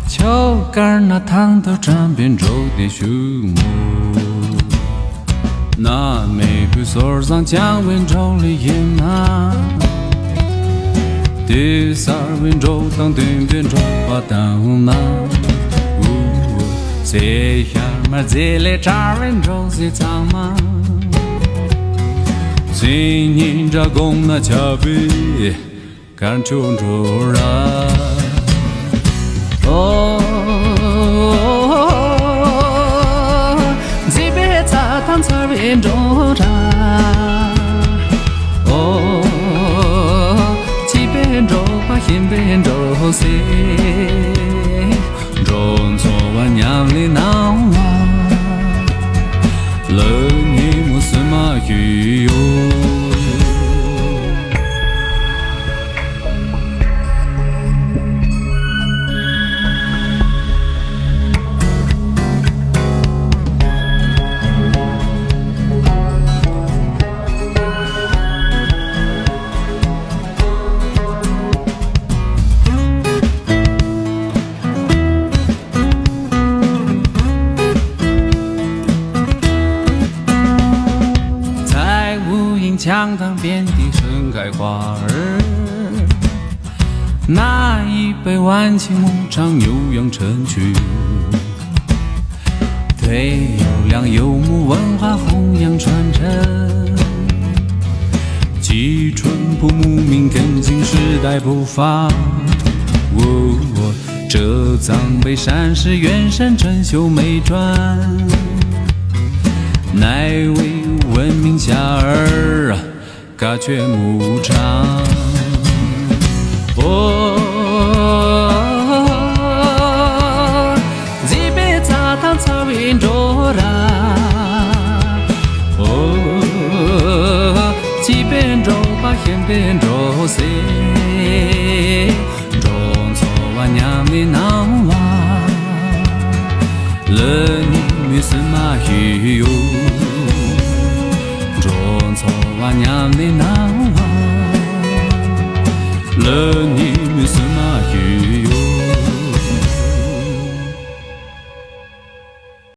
桥杆那躺到站边走的树木，那玫瑰树上将温州的野马，第三温州当对边州把当马，这下嘛这里扎温州是长马，今年这公那桥边干冲着啦。这边茶汤茶边中茶，这边中花新边中色，中错完娘里闹啊，了你木斯马鱼哟。江塘遍地盛开花儿，那一杯晚清牧场牛羊成群，对优良游牧文化弘扬传承，既淳朴牧民跟进时代步伐。这藏北山是原山珍馐美馔，乃为文明下儿嘎却牧场。这边茶汤茶边着啦，这边着把先边着谁，中错完娘的闹啊，了你没什么鱼哟。娘的闹啊，了你们是